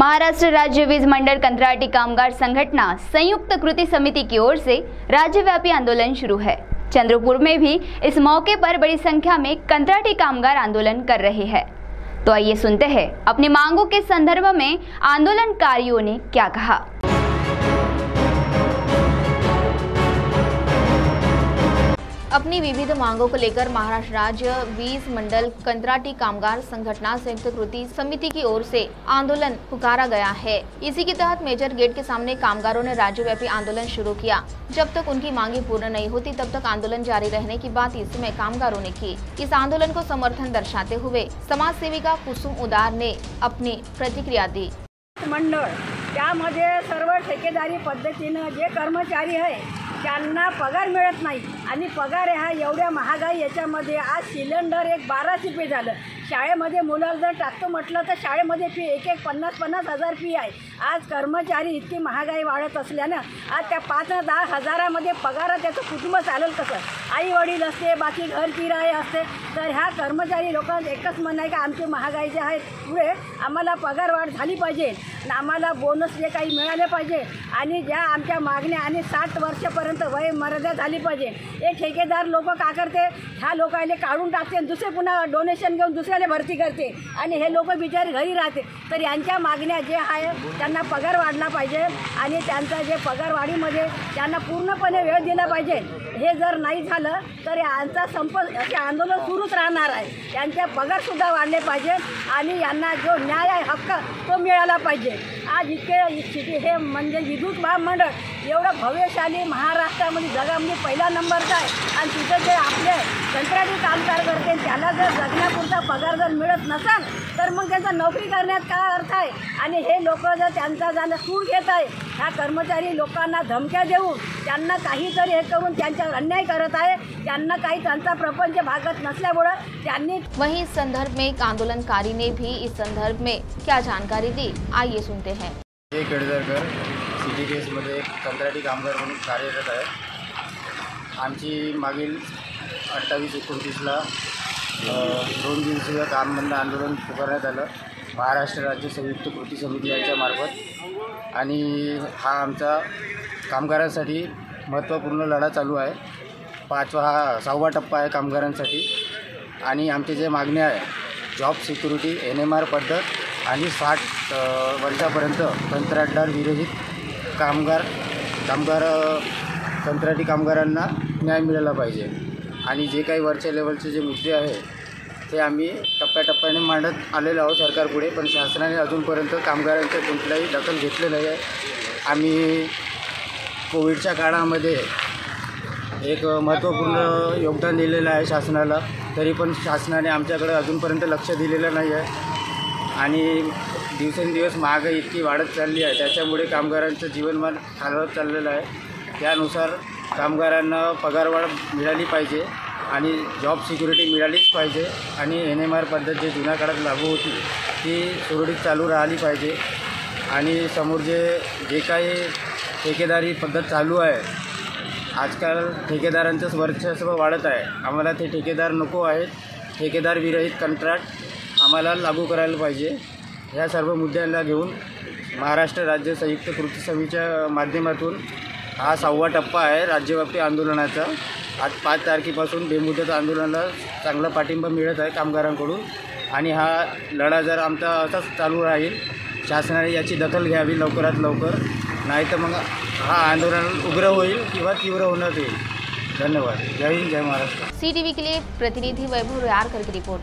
महाराष्ट्र राज्य वीज मंडल कंत्राटी कामगार संगठना संयुक्त कृति समिति की ओर से राज्यव्यापी आंदोलन शुरू है। चंद्रपुर में भी इस मौके पर बड़ी संख्या में कंत्राटी कामगार आंदोलन कर रहे हैं। तो आइए सुनते हैं अपनी मांगों के संदर्भ में आंदोलनकारियों ने क्या कहा। अपनी विविध मांगों को लेकर महाराष्ट्र राज्य वीज मंडल कंत्राटी कामगार संगठना संयुक्त कृति समिति की ओर से आंदोलन पुकारा गया है। इसी के तहत मेजर गेट के सामने कामगारों ने राज्यव्यापी आंदोलन शुरू किया। जब तक उनकी मांगे पूर्ण नहीं होती तब तक आंदोलन जारी रहने की बात इस समय कामगारों ने की। इस आंदोलन को समर्थन दर्शाते हुए समाज सेविका कुसुम उदार ने अपनी प्रतिक्रिया दी। मंडळ त्यामध्ये सर्व ठेकेदारी पद्धतीने जे कर्मचारी आहे त्यांना पगार मिळत नाही आणि पगार हा एवढ्या महागाई याच्यामध्ये आज सिलेंडर एक 1200 रुपये झालं। शाळेमध्ये मुलाला जर टाकतो म्हटलं तर शाळेमध्ये फी एक 50-50 हजार फी आहे। आज कर्मचारी इतकी महागाई वाढत असल्यानं आज त्या 5-10 हजारामध्ये पगार त्याचं कुटुंब चालेल कसं? आई वडील असते, बाकी घर किराये असते, तर ह्या कर्मचारी लोकांचं एकच म्हणणं आहे की आमची महागाई जे आहे पुढे आम्हाला पगार वाढ झाली पाहिजे, आम्हाला बोनस जे काही मिळाले पाहिजे आणि ज्या आमच्या मागण्या आणि 60 वर्षापर्यंत वय मर्यादा झाली पाहिजे। हे ठेकेदार लोक का करते, ह्या लोकांना काढून टाकते आणि दुसरे पुन्हा डोनेशन घेऊन दुसऱ्याला भरती करते आणि हे लोक बिचारे घरी राहते। तर यांच्या मागण्या जे आहे त्यांना पगार वाढला पाहिजे आणि त्यांचा जे पगारवाढीमध्ये त्यांना पूर्णपणे वेळ दिला पाहिजे। हे जर नाही झालं तर यांचा आंदोलन सुरूच राहणार आहे। यांचे पगारसुद्धा वाढले पाहिजे आणि यांना जो न्याय आहे हक्क तो मिळाला पाहिजे। आज इतके हे म्हणजे विद्युत महामंडळ एवढं भव्यशाली महाराष्ट्रामध्ये जगामध्ये पहिला नंबरचा आहे आणि तिथं जे आपले कंत्राटी कामगार करते त्याला जर जगण्यापुरता पगार जर मिळत नसेल तर मग त्यांचा नोकरी करण्यात काय अर्थ आहे? आणि हे लोक जर त्यांचा जाणं सूड घेत आहे, ह्या कर्मचारी लोकांना धमक्या देऊन त्यांना काहीतरी हे करून त्यांच्यावर अन्याय करत आहे, त्यांना काही त्यांचा प्रपंच भागत नसल्यामुळे त्यांनी वहीं इस संदर्भ में एक आंदोलनकारी ने भी इस संदर्भ में क्या जानकारी दी, आइए सुनते हैं। केळझरकर CTPS मध्ये कंत्राटी कामगार म्हणून कार्यरत आहे। आमची मागील 28-29ला 2 दिवसीय काम बंद आंदोलन पुकारण्यात आलं महाराष्ट्र राज्य संयुक्त कृती समिती यांच्या मार्फत आणि हा आमचा कामगारांसाठी महत्त्वपूर्ण लढा चालू आहे। 6वा टप्पा आहे कामगारांसाठी आणि आमचे जे मागण्या आहे जॉब सिक्युरिटी NMR पद्धत आणि 60 वर्षापर्यंत कंत्राटदार विरहित कंत्राटी कामगारांना न्याय मिळाला पाहिजे आणि जे काही वरच्या लेवलचे जे मुद्दे आहे ते आम्ही टप्प्याटप्प्याने मांडत आलेलो आहोत सरकारपुढे, पण शासनाने अजूनपर्यंत कामगारांच्या कुठलाही दखल घेतले नाही आहे। आम्ही कोविडच्या काळामध्ये एक महत्त्वपूर्ण योगदान दिलेलं आहे शासनाला, तरी पण शासनाने आमच्याकडे अजूनपर्यंत लक्ष दिलेलं नाही आहे आणि दिवसेंदिवस महागाई इतकी वाढत चालली आहे त्याच्यामुळे कामगारांचं जीवनमान खालवत चाललेलं आहे। त्यानुसार कामगारांना पगारवाढ मिळाली पाहिजे आणि जॉब सिक्युरिटी मिळालीच पाहिजे आणि NMR पद्धत जे जुन्या काळात लागू होती ती सुरळीत चालू राहिली पाहिजे आणि समोर जे काही ठेकेदारी पद्धत चालू आहे, आजकाल ठेकेदारांचंच वर्चस्व वाढत आहे। आम्हाला ते ठेकेदार नको आहेत, ठेकेदार विरहित कंत्राट आम्हाला लागू करायला पाहिजे। ह्या सर्व मुद्द्यांना घेऊन महाराष्ट्र राज्य संयुक्त कृती समितीच्या माध्यमातून हा 6वा टप्पा आहे राज्यव्यापी आंदोलनाचा। आज 5 तारखेपासून बेमुदत आंदोलनाला चांगला पाठिंबा मिळत आहे कामगारांकडून आणि हा लढा जर आमचा असाच चालू राहील, शासनाने याची दखल घ्यावी लवकरात लवकर, नाही तर मग हा आंदोलन उग्र होईल किंवा तीव्र होण्यात येईल। धन्यवाद। जय हिंद, जय महाराष्ट्र। CTV के लिए प्रतिनिधि वैभव यारकर की रिपोर्ट।